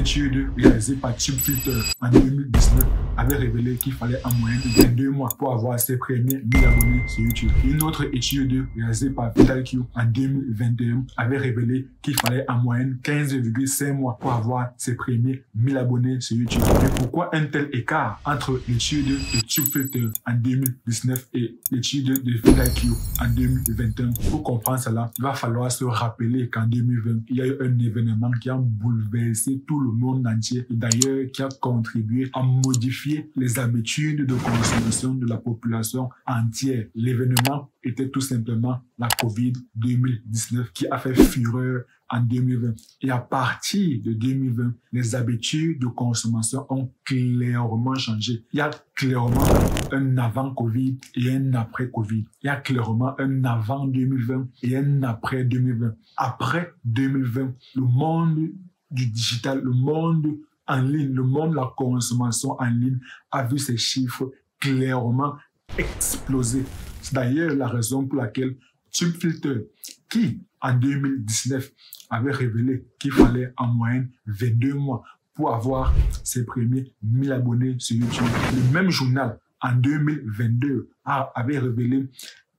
étude réalisée par TubeFilter en 2019 avait révélé qu'il fallait en moyenne 22 mois pour avoir ses premiers 1000 abonnés sur YouTube. Une autre étude réalisée par VitalQ en 2021 avait révélé qu'il fallait en moyenne 15,5 mois pour avoir ses premiers 1000 abonnés sur YouTube. Et pourquoi un tel écart entre l'étude de TubeFilter en 2019 et l'étude de VitalQ en 2021? Pour comprendre cela, il va falloir se rappeler qu'en 2020, il y a eu un événement qui a bouleversé tout le monde entier et d'ailleurs qui a contribué à modifier les habitudes de consommation de la population entière. L'événement était tout simplement la COVID-2019 qui a fait fureur en 2020. Et à partir de 2020, les habitudes de consommation ont clairement changé. Il y a clairement un avant Covid et un après Covid. Il y a clairement un avant 2020 et un après 2020. Après 2020, le monde du digital, le monde en ligne, le monde de la consommation en ligne a vu ses chiffres clairement exploser. C'est d'ailleurs la raison pour laquelle TubeFilter, qui en 2019 avait révélé qu'il fallait en moyenne 22 mois pour avoir ses premiers 1000 abonnés sur YouTube. Le même journal, en 2022, avait révélé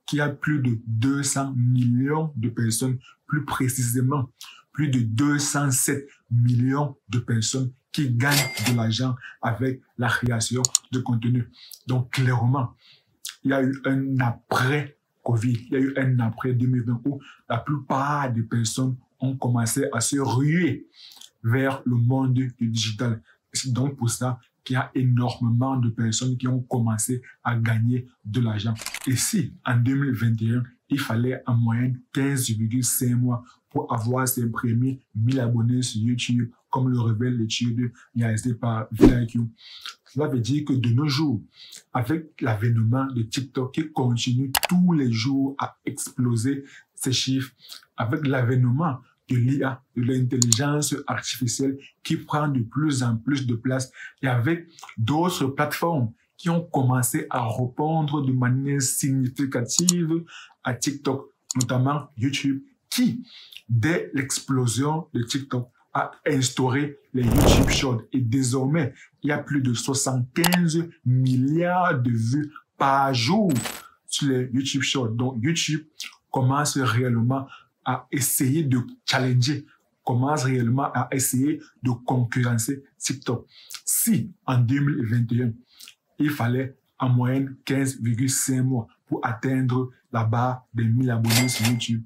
qu'il y a plus de 200 millions de personnes, plus précisément, plus de 207 millions de personnes qui gagnent de l'argent avec la création de contenu. Donc, clairement, il y a eu un après Covid, il y a eu un après 2020 où la plupart des personnes ont commencé à se ruer vers le monde du digital. C'est donc pour ça qu'il y a énormément de personnes qui ont commencé à gagner de l'argent. Et si en 2021, il fallait en moyenne 15,5 mois pour avoir ses premiers 1000 abonnés sur YouTube, comme le révèle l'étude réalisée par VitalQ. Cela veut dire que de nos jours, avec l'avènement de TikTok qui continue tous les jours à exploser ses chiffres, avec l'avènement de l'IA, de l'intelligence artificielle qui prend de plus en plus de place, et avec d'autres plateformes qui ont commencé à répondre de manière significative à TikTok, notamment YouTube, qui, dès l'explosion de TikTok, a instauré les YouTube Shorts. Et désormais, il y a plus de 75 milliards de vues par jour sur les YouTube Shorts. Donc, YouTube commence réellement à essayer de challenger, commence réellement à essayer de concurrencer TikTok. Si, en 2021, il fallait en moyenne 15,5 mois pour atteindre la barre des 1000 abonnés sur YouTube,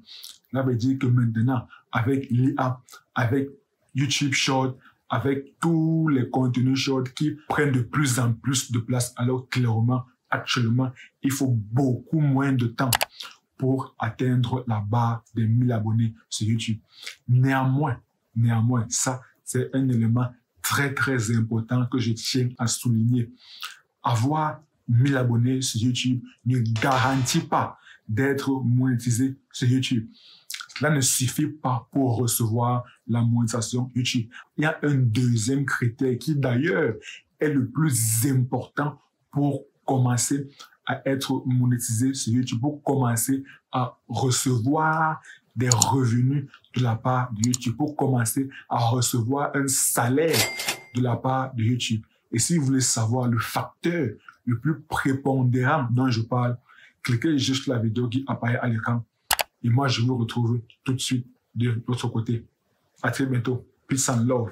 ça veut dire que maintenant, avec l'IA, avec YouTube Short, avec tous les contenus short qui prennent de plus en plus de place, alors clairement, actuellement, il faut beaucoup moins de temps pour atteindre la barre des 1000 abonnés sur YouTube. Néanmoins, ça, c'est un élément très, très important que je tiens à souligner. Avoir 1000 abonnés sur YouTube ne garantit pas d'être monétisé sur YouTube. Cela ne suffit pas pour recevoir la monétisation YouTube. Il y a un deuxième critère qui d'ailleurs est le plus important pour commencer à être monétisé sur YouTube, pour commencer à recevoir des revenus de la part de YouTube, pour commencer à recevoir un salaire de la part de YouTube. Et si vous voulez savoir le facteur le plus prépondérant dont je parle, cliquez juste sur la vidéo qui apparaît à l'écran. Et moi, je vous retrouve tout de suite de l'autre côté. À très bientôt. Peace and love.